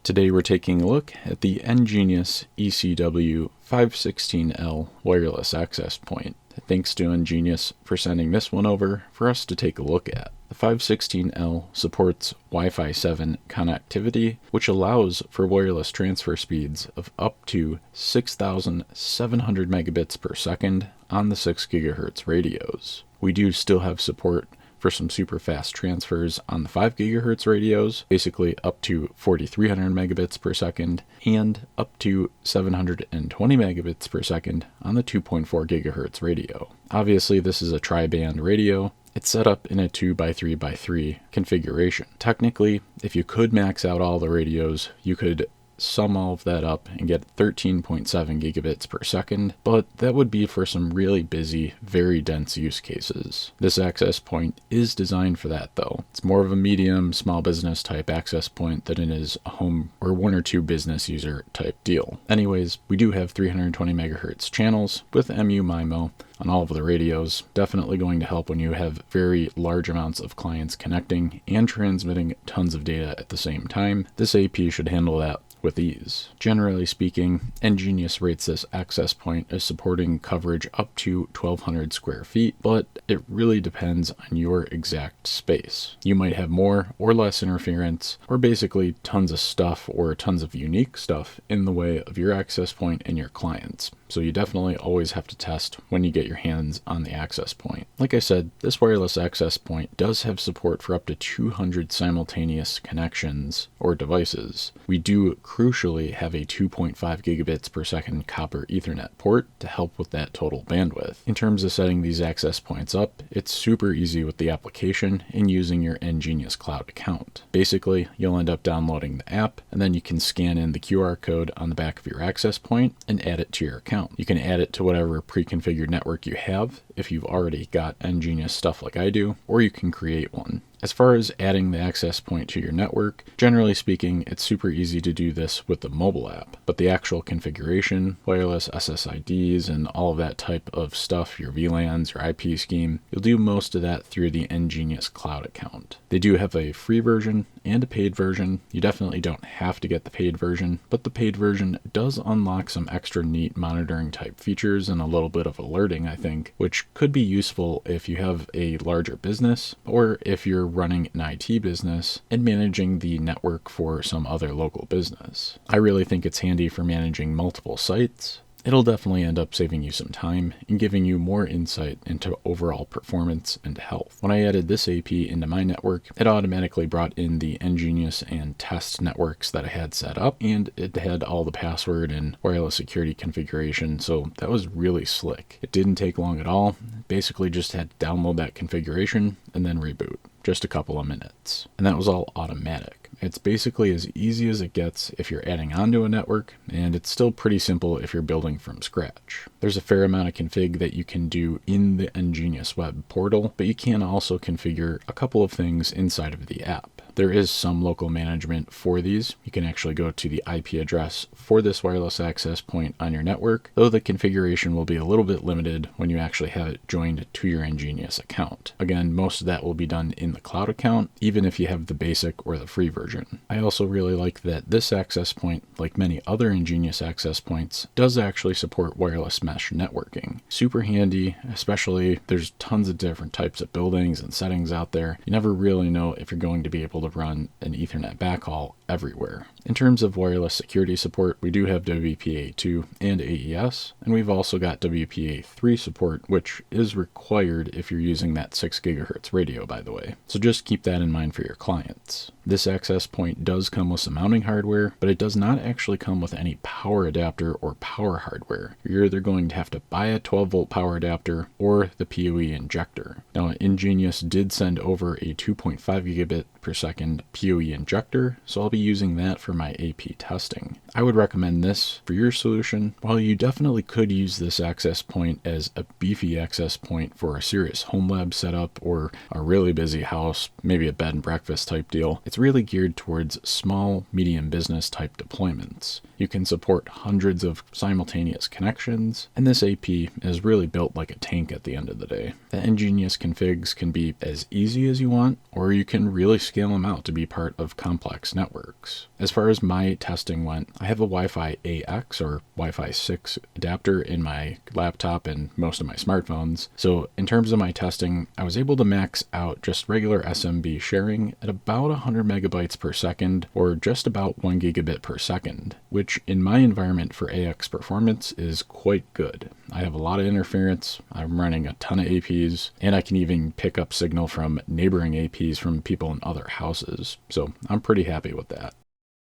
Today we're taking a look at the Engenius ECW516L wireless access point. Thanks to Engenius for sending this one over for us to take a look at. The 516L supports Wi-Fi 7 connectivity, which allows for wireless transfer speeds of up to 6,700 megabits per second on the 6 gigahertz radios. We do still have support for some super fast transfers on the 5 gigahertz radios, basically up to 4,300 megabits per second, and up to 720 megabits per second on the 2.4 gigahertz radio. Obviously, this is a triband radio. It's set up in a 2x3x3 configuration. Technically, if you could max out all the radios, you could sum all of that up and get 13.7 gigabits per second, but that would be for some really busy, very dense use cases. This access point is designed for that though. It's more of a medium, small business type access point than it is a home or one or two business user type deal. Anyways, we do have 320 megahertz channels with MU-MIMO on all of the radios. Definitely going to help when you have very large amounts of clients connecting and transmitting tons of data at the same time. This AP should handle that with ease. Generally speaking, Engenius rates this access point as supporting coverage up to 1,200 square feet, but it really depends on your exact space. You might have more or less interference, or basically tons of stuff or tons of unique stuff in the way of your access point and your clients. So you definitely always have to test when you get your hands on the access point. Like I said, this wireless access point does have support for up to 200 simultaneous connections or devices. We do crucially have a 2.5 gigabits per second copper Ethernet port to help with that total bandwidth. In terms of setting these access points up, it's super easy with the application and using your Engenius Cloud account. Basically, you'll end up downloading the app, and then you can scan in the QR code on the back of your access point and add it to your account. You can add it to whatever pre-configured network you have if you've already got Engenius stuff like I do, or you can create one. As far as adding the access point to your network, generally speaking, it's super easy to do this with the mobile app, but the actual configuration, wireless SSIDs, and all of that type of stuff, your VLANs, your IP scheme, you'll do most of that through the Engenius Cloud account. They do have a free version and a paid version. You definitely don't have to get the paid version, but the paid version does unlock some extra neat monitoring type features and a little bit of alerting, I think, which could be useful if you have a larger business or if you're running an IT business and managing the network for some other local business. I really think it's handy for managing multiple sites. It'll definitely end up saving you some time and giving you more insight into overall performance and health. When I added this AP into my network, it automatically brought in the Engenius and test networks that I had set up, and it had all the password and wireless security configuration, so that was really slick. It didn't take long at all. Basically just had to download that configuration and then reboot. Just a couple of minutes. And that was all automatic. It's basically as easy as it gets if you're adding onto a network, and it's still pretty simple if you're building from scratch. There's a fair amount of config that you can do in the Engenius web portal, but you can also configure a couple of things inside of the app. There is some local management for these. You can actually go to the IP address for this wireless access point on your network, though the configuration will be a little bit limited when you actually have it joined to your Engenius account. Again, most of that will be done in the cloud account, even if you have the basic or the free version. I also really like that this access point, like many other Engenius access points, does actually support wireless mesh networking. Super handy, especially there's tons of different types of buildings and settings out there. You never really know if you're going to be able to run an Ethernet backhaul everywhere. In terms of wireless security support, we do have WPA2 and AES, and we've also got WPA3 support, which is required if you're using that 6 gigahertz radio, by the way. So just keep that in mind for your clients. This access point does come with some mounting hardware, but it does not actually come with any power adapter or power hardware. You're either going to have to buy a 12-volt power adapter or the PoE injector. Now, Engenius did send over a 2.5 gigabit per second PoE injector, so I'll be using that for my AP testing. I would recommend this for your solution. While you definitely could use this access point as a beefy access point for a serious home lab setup or a really busy house, maybe a bed and breakfast type deal, it's really geared towards small, medium business type deployments. You can support hundreds of simultaneous connections, and this AP is really built like a tank at the end of the day. The Engenius configs can be as easy as you want, or you can really scale them out to be part of complex networks. works. As far as my testing went, I have a Wi-Fi AX or Wi-Fi 6 adapter in my laptop and most of my smartphones. So in terms of my testing, I was able to max out just regular SMB sharing at about 100 megabytes per second or just about 1 gigabit per second, which in my environment for AX performance is quite good. I have a lot of interference, I'm running a ton of APs, and I can even pick up signal from neighboring APs from people in other houses, so I'm pretty happy with that.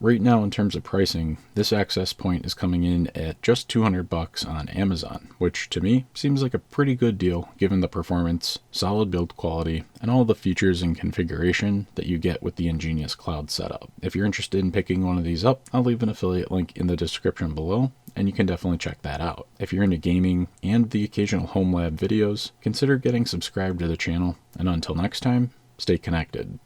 Right now, in terms of pricing, this access point is coming in at just $200 on Amazon, which to me seems like a pretty good deal given the performance, solid build quality, and all the features and configuration that you get with the Engenius cloud setup. If you're interested in picking one of these up, I'll leave an affiliate link in the description below, and you can definitely check that out. If you're into gaming and the occasional home lab videos, consider getting subscribed to the channel, and until next time, stay connected.